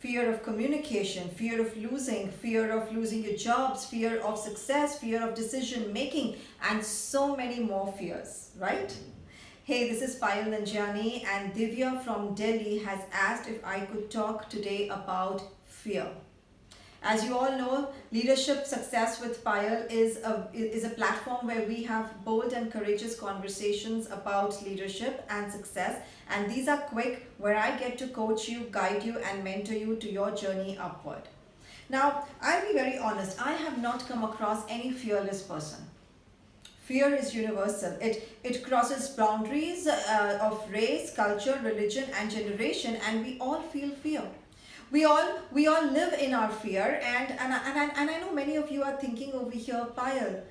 fear of communication, fear of losing your jobs, fear of success, fear of decision making, and so many more fears, right? Hey, this is Payal Nanjiani, and Divya from Delhi has asked if I could talk today about fear. As you all know, Leadership Success with Payal is a platform where we have bold and courageous conversations about leadership and success. And these are quick, where I get to coach you, guide you, and mentor you to your journey upward. Now, I'll be very honest, I have not come across any fearless person. Fear is universal. It crosses boundaries of race, culture, religion, and generation, and we all feel fear. We all live in our fear, and I know many of you are thinking over here, Payal.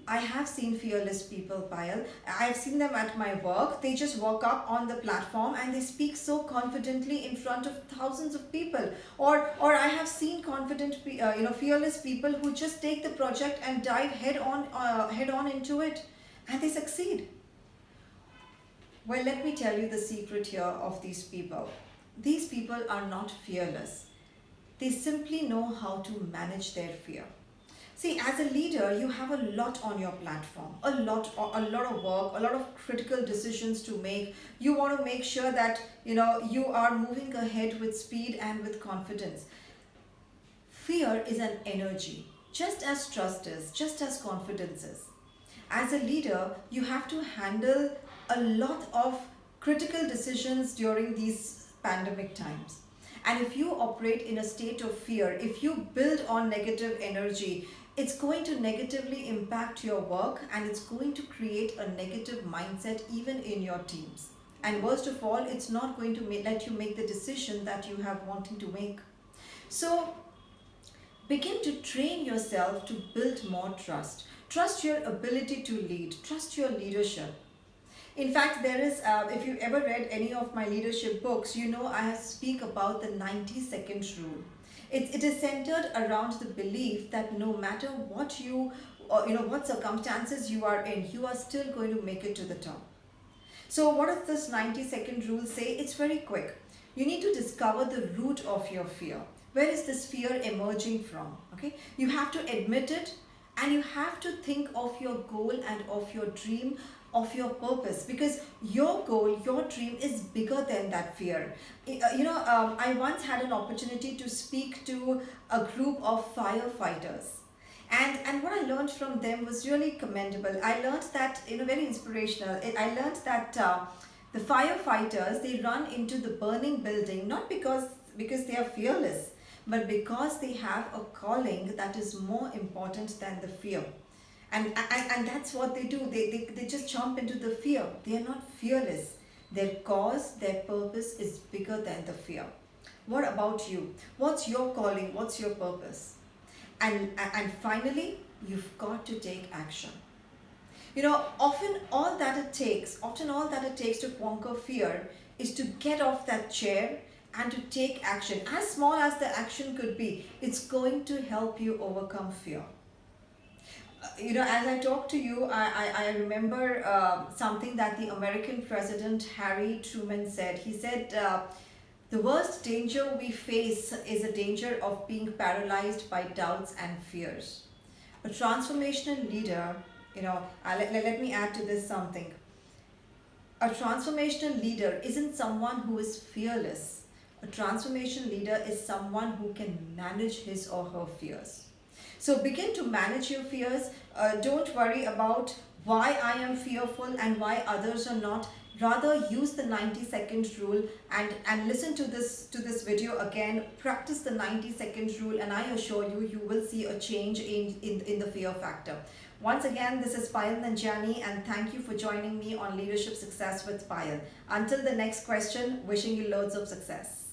I have seen fearless people, Payal. I have seen them at my work. They just walk up on the platform and they speak so confidently in front of thousands of people. Or I have seen fearless people who just take the project and dive head on into it, and they succeed. Well, let me tell you the secret here of these people. These people are not fearless. They simply know how to manage their fear. See, as a leader, you have a lot on your platform, a lot of work, a lot of critical decisions to make. You want to make sure that you are moving ahead with speed and with confidence. Fear is an energy, just as trust is, just as confidence is. As a leader, you have to handle a lot of critical decisions during these pandemic times. And if you operate in a state of fear, if you build on negative energy, it's going to negatively impact your work, and it's going to create a negative mindset even in your teams. And worst of all, it's not going to let you make the decision that you have wanting to make. So begin to train yourself to build more trust. Trust your ability to lead. Trust your leadership. In fact, there is, if you ever read any of my leadership books, I speak about the 90-second rule. It is centered around the belief that no matter what what circumstances you are in, you are still going to make it to the top. So what does this 90-second rule say? It's very quick. You need to discover the root of your fear. Where is this fear emerging from? Okay, you have to admit it, and you have to think of your goal and of your dream, of your purpose, because your goal, your dream is bigger than that fear. I once had an opportunity to speak to a group of firefighters, and what I learned from them was really commendable. I learned that, very inspirational. I learned that the firefighters, they run into the burning building not because they are fearless, but because they have a calling that is more important than the fear. And that's what they do. They just jump into the fear. They are not fearless. Their cause, their purpose is bigger than the fear. What about you? What's your calling? What's your purpose? And finally, you've got to take action. Often all that it takes to conquer fear is to get off that chair and to take action. As small as the action could be, it's going to help you overcome fear. As I talk to you, I remember something that the American President Harry Truman said. He said, the worst danger we face is a danger of being paralyzed by doubts and fears. A transformational leader, let me add to this something. A transformational leader isn't someone who is fearless. A transformational leader is someone who can manage his or her fears. So begin to manage your fears. Don't worry about why I am fearful and why others are not. Rather, use the 90-second rule and listen to this video again. Practice the 90-second rule, and I assure you, you will see a change in the fear factor. Once again, this is Payal Nanjiani, and thank you for joining me on Leadership Success with Payal. Until the next question, wishing you loads of success.